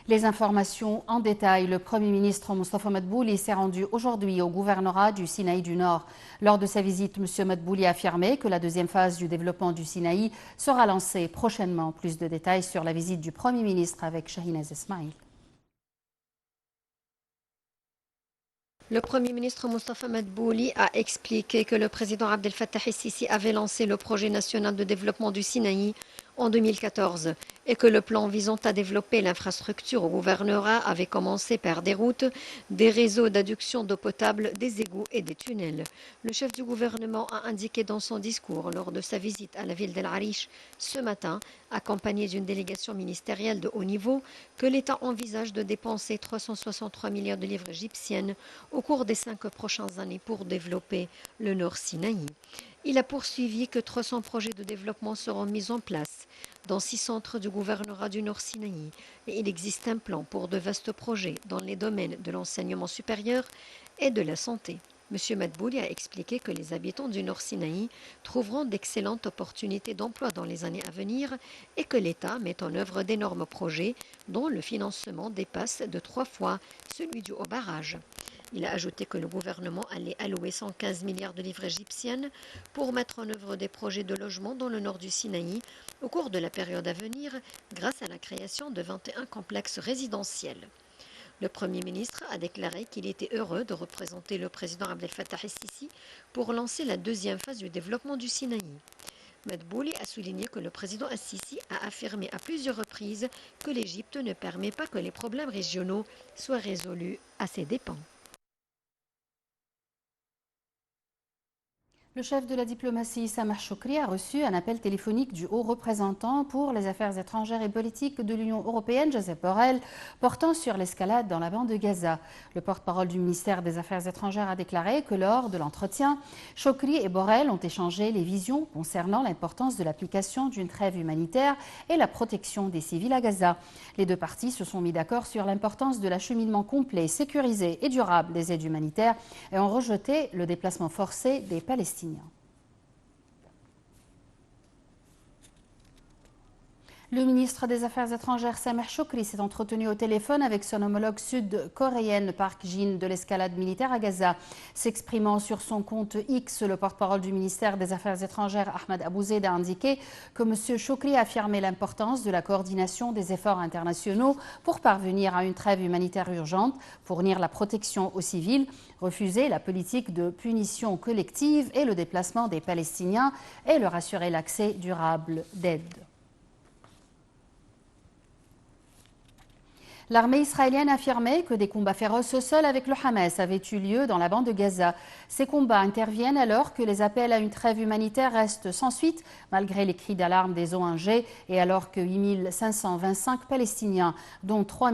Les informations en détail. Le Premier ministre Moustapha Madbouli s'est rendu aujourd'hui au gouvernorat du Sinaï du Nord. Lors de sa visite, M. Madbouli a affirmé que la deuxième phase du développement du Sinaï sera lancée prochainement. Plus de détails sur la visite du Premier ministre avec Shahinaz Ismail. Le Premier ministre Moustapha Madbouli a expliqué que le président Abdel Fattah el-Sisi avait lancé le projet national de développement du Sinaï en 2014 et que le plan visant à développer l'infrastructure au gouvernorat avait commencé par des routes, des réseaux d'adduction d'eau potable, des égouts et des tunnels. Le chef du gouvernement a indiqué dans son discours lors de sa visite à la ville d'El Arish ce matin, accompagné d'une délégation ministérielle de haut niveau, que l'État envisage de dépenser 363 milliards de livres égyptiennes au cours des 5 prochaines années pour développer le Nord Sinaï. Il a poursuivi que 300 projets de développement seront mis en place dans 6 centres du gouvernorat du Nord Sinaï et il existe un plan pour de vastes projets dans les domaines de l'enseignement supérieur et de la santé. M. Madbouli a expliqué que les habitants du Nord Sinaï trouveront d'excellentes opportunités d'emploi dans les années à venir et que l'État met en œuvre d'énormes projets dont le financement dépasse de 3 fois celui du haut barrage. Il a ajouté que le gouvernement allait allouer 115 milliards de livres égyptiennes pour mettre en œuvre des projets de logement dans le nord du Sinaï au cours de la période à venir grâce à la création de 21 complexes résidentiels. Le Premier ministre a déclaré qu'il était heureux de représenter le président Abdel Fattah el-Sisi pour lancer la deuxième phase du développement du Sinaï. Madbouli a souligné que le président el-Sisi a affirmé à plusieurs reprises que l'Égypte ne permet pas que les problèmes régionaux soient résolus à ses dépens. Le chef de la diplomatie, Sameh Choukri, a reçu un appel téléphonique du haut représentant pour les affaires étrangères et politiques de l'Union européenne, Josep Borrell, portant sur l'escalade dans la bande de Gaza. Le porte-parole du ministère des Affaires étrangères a déclaré que lors de l'entretien, Choukri et Borrell ont échangé les visions concernant l'importance de l'application d'une trêve humanitaire et la protection des civils à Gaza. Les deux parties se sont mis d'accord sur l'importance de l'acheminement complet, sécurisé et durable des aides humanitaires et ont rejeté le déplacement forcé des Palestiniens. Le ministre des Affaires étrangères Sameh Choukri s'est entretenu au téléphone avec son homologue sud-coréenne Park Jin de l'escalade militaire à Gaza. S'exprimant sur son compte X, le porte-parole du ministère des Affaires étrangères Ahmed Abouzeid a indiqué que M. Choukri a affirmé l'importance de la coordination des efforts internationaux pour parvenir à une trêve humanitaire urgente, fournir la protection aux civils, refuser la politique de punition collective et le déplacement des Palestiniens et leur assurer l'accès durable d'aide. L'armée israélienne a affirmé que des combats féroces au sol avec le Hamas avaient eu lieu dans la bande de Gaza. Ces combats interviennent alors que les appels à une trêve humanitaire restent sans suite, malgré les cris d'alarme des ONG et alors que 8 525 Palestiniens, dont 3